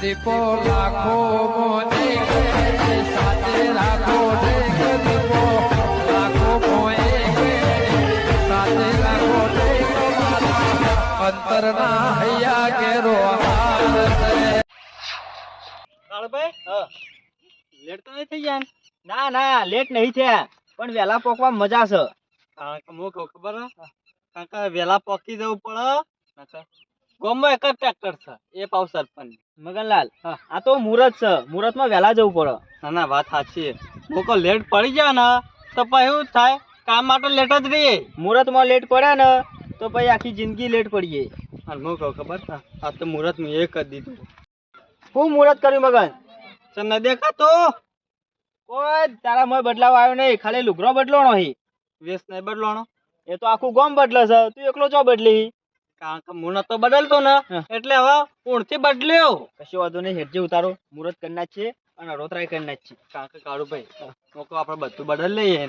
દીપો લાખો મોને સાથે રાખો દીપો લાખો મોએ સાથે રાખો અંતરના હૈયા કેરો લેટ તો નહીં થઈ જાય ના ના લેટ નહીં થયા પણ વેલા પોકવા મજા છે ખબર કારણ કે વેલા પોકી જવું પડે ગોમમાં એક જ ટ્રેક્ટર છે એ પાવ સરપંચ મગનલાલ આ તો મુહૂર્ત છે મુહૂર્તમાં વેલા જવું પડે ના ના વાત સાચી મોકો લેટ પડી જાય ને તો પછી એવું થાય કામ માટે લેટ જ રહીએ મુહૂર્તમાં લેટ પડ્યા ને તો પછી આખી જિંદગી લેટ પડીએ અને હું કહું ખબર આ તો મુહૂર્ત મેં એ કરી દીધું શું મુહૂર્ત કર્યું મગન ન દેખાતો કોઈ તારા મોય બદલાવ આવ્યો નહીં ખાલી લુગરો બદલાણો હી વેશ નહીં બદલાણો એ તો આખું ગામ બદલે છે તું એકલો ચો બદલી કારણ કે મુહૂર્ત તો બદલતો ને એટલે હવે પૂર્ણથી બદલ્યો કશો વાંધો નહીં હેઠજે ઉતારો મુહૂર્ત કરી નાખીએ અને રોતરાય કરી નાખીએ કારણ કે કાળુ ભાઈ મોકો આપણે બધું બદલ લઈએ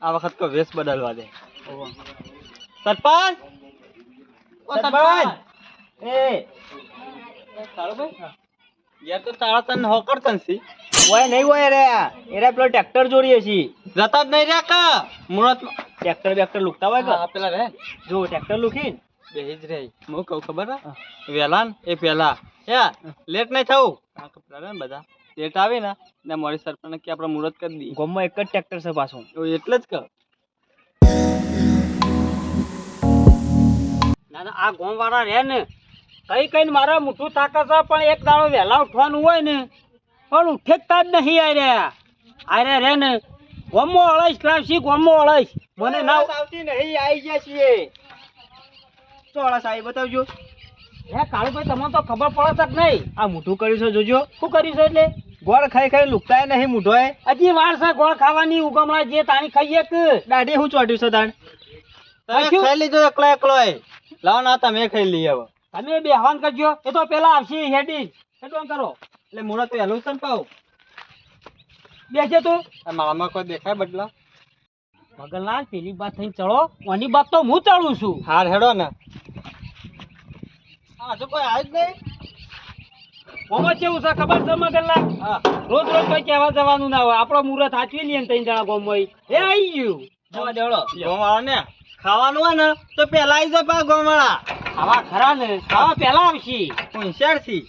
આ વખત કોઈ વેશ બદલવા દે સરપંચ ઓ સરપંચ એ કાળુ ભાઈ યાર તો તારા તને હોકર તનસી ઓય નહીં ઓય રે એરા પેલો ટ્રેક્ટર જોડીએ છી જતા જ નહીં રે કા મુરત ટ્રેક્ટર લુકતા હોય કે પેલા રે જો ટ્રેક્ટર લુખીન બેહી જ રે હું કહું ખબર વેલા એ પેલા હે લેટ નહીં થવું પેલા રે બધા લેટ આવી ને મારી સરપંચ કે આપણે મુરત કરી દી ગામમાં એક જ ટ્રેક્ટર છે પાછું એટલે જ કર ના ના આ ગામ વાળા રે ને કઈ કઈ મારા મુઠ્ઠું તાકાત છે પણ એક દાડો વહેલા ઉઠવાનું હોય ને પણ ઉઠેકતા જ નહીં આરે રે ને ગોમો અળાઈશ લાવશી ગોમો અળાઈશ મને ના આવતી નહીં આવી ગયા છીએ ચોળા સાહેબ બતાવજો હે કાળુભાઈ તમને તો ખબર પડે છે નહીં આ મુઠ્ઠું કર્યું છે જોજો શું કર્યું છે એટલે ગોળ ખાઈ ખાઈ લુકતાય નહીં મુઠ્ઠોય હજી વાર છે ગોળ ખાવાની ઉગમણા જે તાણી ખાઈએ કે દાઢી હું ચોટ્યું છે તાણ તમે ખાઈ લીધો એકલો લાવો ના તમે ખાઈ લઈએ હવે તમે બેહવાન કરજો એ તો પેલા આવશે હેડી હેડવાન કરો એટલે મોડા તો હેલું છે ને પાવ બેસજે તું મારામાં કોઈ દેખાય બદલા મગનલાલ પેલી બાત થઈને ચડો ઓની બાત તો હું ચડું છું હાર હેડો ને હા જો કોઈ આજ નહીં ઓમાં કેવું છે ખબર છે મગનલાલ રોજ રોજ કોઈ કહેવા જવાનું ના હોય આપણો મુહૂર્ત સાચવી લઈએ ને ત્રણ જણા ગોમમાં એ આવી ગયું જવા દેવડો ગોમવાળા ને ખાવાનું હોય ને તો પેલા આવી જાય પા ગોમવાળા ખાવા ખરા ને ખાવા પેલા આવશે હોશિયાર થી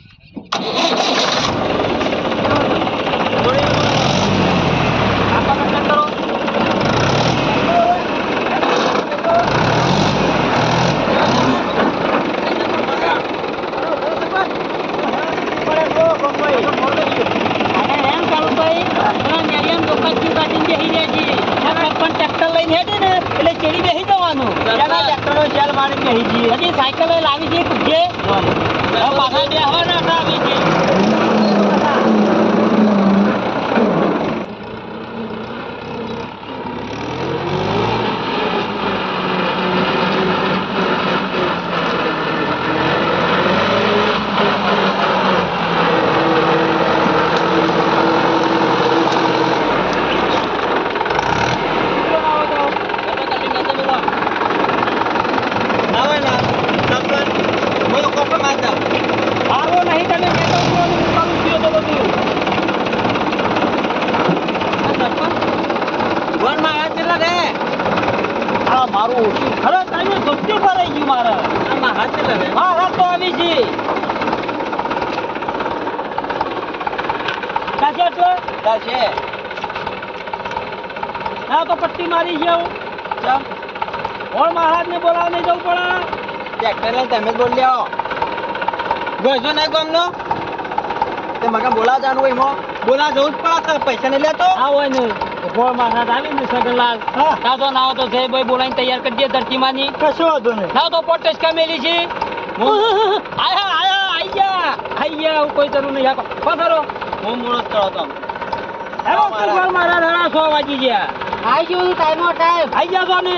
સાયકલ લાવી દે કુજે પાછા બે હવે ના આવી છે મારું ખરો તારી ધોતી ભરાઈ ગયું મારે આમાં હાથ લે હા હાથ તો આવી છે કાશે તો કાશે હા તો પટ્ટી મારી જાવ ચમ ઓળ મહારાજ ને બોલાવને જવું પડે ટ્રેક્ટર લઈને તમે બોલ લ્યો ગોજો નહીં ગમનો તે મગા બોલા જાનું હોય મો બોલા જવું જ પડે પૈસા ને લેતો હા હોય ને ગોળ મહારાજ આવી ને સગનલાલ ના તો ના તો જય ભાઈ બોલાઈને તૈયાર કરી દે ધરતી માની કશો વાંધો નહીં ના તો પોટેશ કામેલી છે આયા કોઈ જરૂર નહીં આકો પથરો હું મુરત કરો તો હેલો ગોળ મહારાજ હણા 100 વાગી ગયા આઈ ગયો ટાઈમો ટાઈમ આઈ ગયા તો ને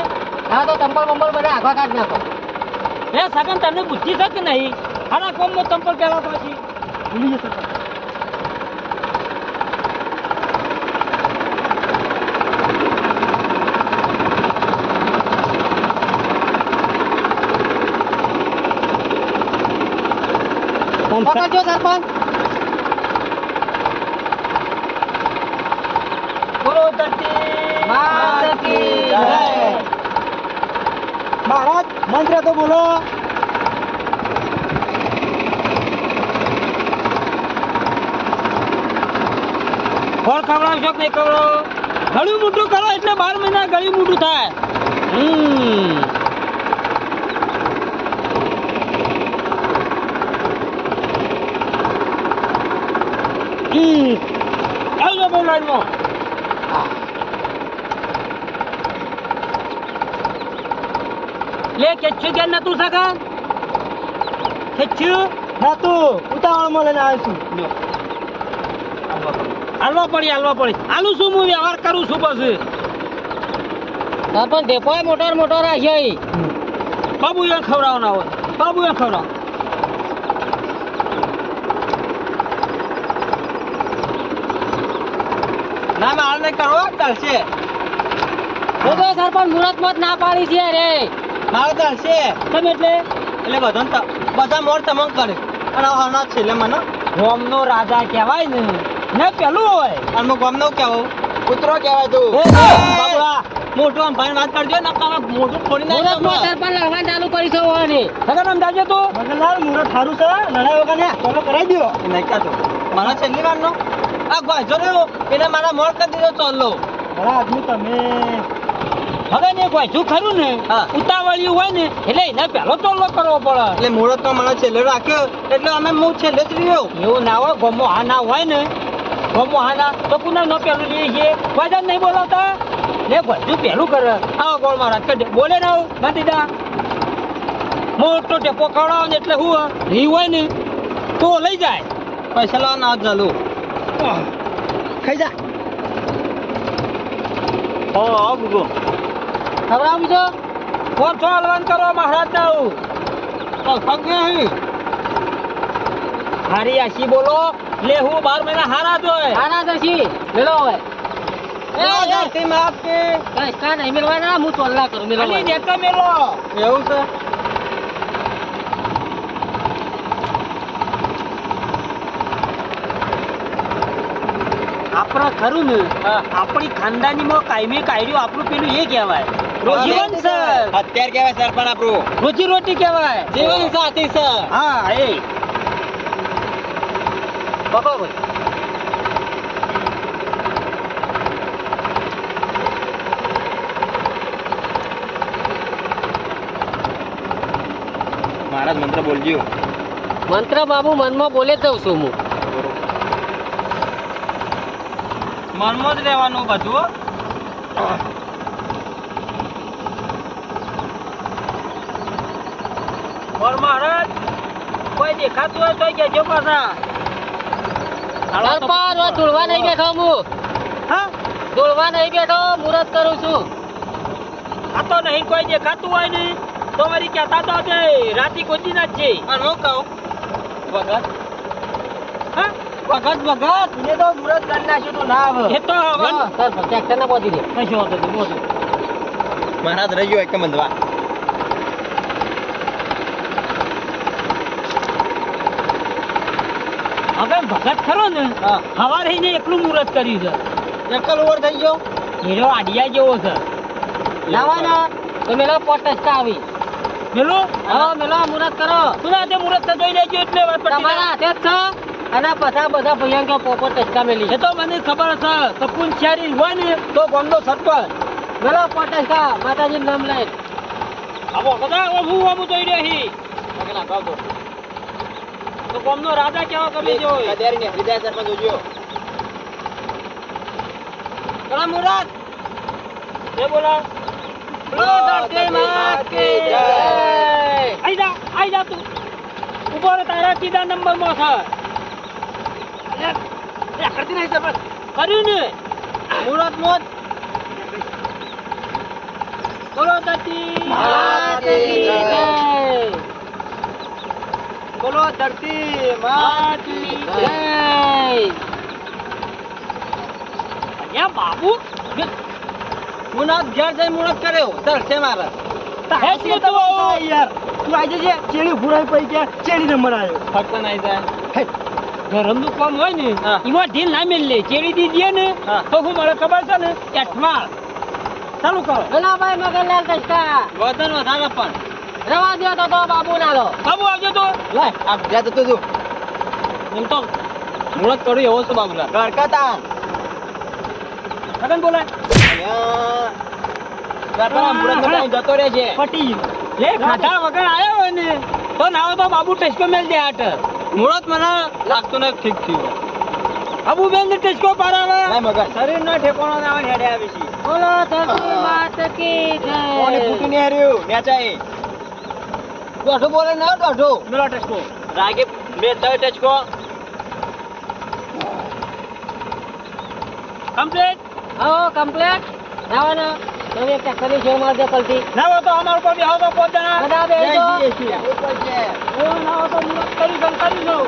ના તો ચંપલ બંપલ બધા આખા કાઢ નાખો એ સગન તમને બુદ્ધિ છે કે નહીં હાના કોમનો ચંપલ પહેલા પછી ભૂલી જશે પકડજો સરપંચ. બોલો ધરતી માત કી જય. મહારાજ મંત્ર તો બોલો. ફળ ખવડાવશો કે નહીં ખવડાવો? ગળ્યું મોટું કરો એટલે 12 મહિના ગળ્યું મોટું થાય. આવજો બે લાઈનમાં. લે ખેચ્યું કે નતું સકા? ખેચ્યું નતું, ઉતાવળમાં લઈને આવ્યો છું. હાલવા પડી. હાલું શું હું વ્યવહાર કરું છું પછી. પણ ડેપો મોટર રાખ્યો. બાબુ એ ખવડાવવાના હોય. બાબુ એ ખવડાવ. ના હાલ નહીં કરો ચાલશે. તો સરપંચ મુહૂર્તમાં ના પાડી છે રે. મારે ચાલશે. તમે એટલે બધા મોર તમંગ કરે અને હના છેલ્લે મને ગોમનો રાજા કહેવાય ને પેલું હોય. અને હું ગોમનો કેવું કૂતરો કહેવાય તું. બાબુડા મોટો આમ ભાઈ વાત કરજો ને મોટું ફોડી નાખજો. સરપંચ લડવા ચાલુ કરી છો ને સગન આમ જાજો તું. મગનલાલ મુહૂર્ત સારું છે લડાઈ વગર ને ચાલો કરાવી દો. નહીં કાતો મારા છેલ્લી વારનો આ ગોજો રહ્યો એટલે મારા મોર કરી દીધો ચાલો. બરા આદમી તમે હવે ને ગોજું ખરું ને ઉતાવળિયું હોય ને એટલે એને પહેલો ટોલો કરવો પડે. એટલે મુહૂર્તમાં મારા છેલ્લે રાખ્યો એટલે અમે હું છેલ્લે જ રહ્યો. એવું ના હોય ગમો હા ના હોય ને ગમો હા ના તો પુનઃ નો પેલું લઈએ છીએ ગોજા નહીં બોલાવતા. લે ગોજું પહેલું કરે આવો ગોળ મહારાજ કરી બોલે ના નથી દા મોટો ટેપો ખવડાવો ને એટલે હું રી હોય ને તો લઈ જાય. પૈસા લાવવા ના ચાલુ ખાઈ જા. હા બુગો ખવડાવું છો કોણ છો હલવાન કરો મહારાજ ના હારી આશી બોલો. લે હું 12 મહિના હારા જોય હારા દશી મેલો હવે નહીં મેળવાના હું ચોલ્લા કરું મેલો મેલો એવું છે. આપણા ખરું ને આપણી ખાનદાનીમાં કાયમી કાયડ્યું આપણું પેલું એ કહેવાય જીવન સર. અત્યારે કહેવાય સર પણ આપણું રોજી રોટી કહેવાય જીવન સાથી સર. હા એ બાબા ભાઈ મહારાજ મંત્ર બોલજો. મંત્ર બાબુ મનમાં બોલે દઉં છું હું. મનમાં જ રહેવાનું બધું. ઓર મહારાજ કોઈ દેખાતું હોય તો કહેજો પાછા. સરપંચ દોડવા નહીં બેઠો હું. હા દોડવા નહીં બેઠો મુહૂર્ત કરું છું. આ તો નહીં કોઈ દેખાતું હોય ને તો મારી કહેતા તો રાતી ગોતી ના જ છે. અને હું કહું વખત હા વખત એને તો મુહૂર્ત કરી નાખ્યું તો ના આવે. એ તો સર ટ્રેક્ટર ના પહોંચી દે કશું હોતો નહીં. મહારાજ રહી ગયો એક બંધવા. હવે ભગત ખરો ને હવા રહીને એકલું મુહૂર્ત કર્યું છે. એકલ ઓવર થઈ ગયો હીરો આડિયા જેવો છે. લાવાના તો મેલો પોટસ્ટા આવી મેલો. હા મેલો મુહૂર્ત કરો. તું આજે મુહૂર્ત જોઈ લેજો એટલે વાત તમારા હાથે જ છે. અને પાછા બધા ભયંકર પોપટ ટચકા મેલી એ તો મને ખબર છે. કપૂન શેરી હોય ને તો ગામનો સરપંચ મેલો પોટસ્ટા માતાજીનું નામ લઈ આવો કદા હું જોઈ રહ્યો હી લગના કહો તો ગામનો રાજા કેવો કમી જો કદેરી ને હૃદય સરપંચ જોજો. કલા મુરાદ એ બોલા ધરતી માત કી જય. આઈ જા તું ઉભો રે. તારા કીધા નંબર માં છે કરતી નહીં સરપંચ કર્યું ને મુરાદ મોત. બોલો ધરતી માત કી જય. બોલો ધરતી માત કી જય. અહીંયા બાબુ મુનાદ ઘેર જઈ મુહૂર્ત કર્યો ધરશે મારા. યાર તું આજે જે ચેડી ફુરાઈ પડી ગયા ચેડી નંબર આવ્યો ફક્ત નહીં જાય. ધરમનું કામ હોય ને હા. એમાં ઢીલ ના મેલ લે ચેડી દીધી ને હા. તો શું મળે ખબર છે ને એઠમાં ચાલુ કરો ભલાભાઈ મગનલાલ ટચકા વજન વધારે પણ રવા દો તો બાબુ ના લો બાબુ આવજો તો લે આ જ્યાં જતો તું એમ તો મુળત કરું એવો છે બાબુલા ગરકાતા સગન બોલાય જતો રહે છે પટી લે ખાધા વગર આવ્યો હોય ને તો ના હોય તો બાબુ ટેસ્કો મેલ દે હાટ મુળત મને લાગતું ને ઠીક થયું બાબુ બેન ને ટેસ્કો પારાવે મગર શરીર નો ઠેકોણો ના આવે હેડે આવી છે બોલો ધરતી માત કી જય કોને ફૂટી ને હર્યું નેચાઈ દોઢો બોલે ના દોઢો મેલો ટેસ્કો રાગે બે તય ટચકો કમ્પ્લીટ આવો કમ્પ્લેટ જવાના તમે એક ટ્રેક્ટરની શેર માર દો કલથી ના હોય તો અમાર ઉપર બેહો તો પોત જણા બધા બેસી ઉપર છે ના હોય તો મુરત કરી દઉં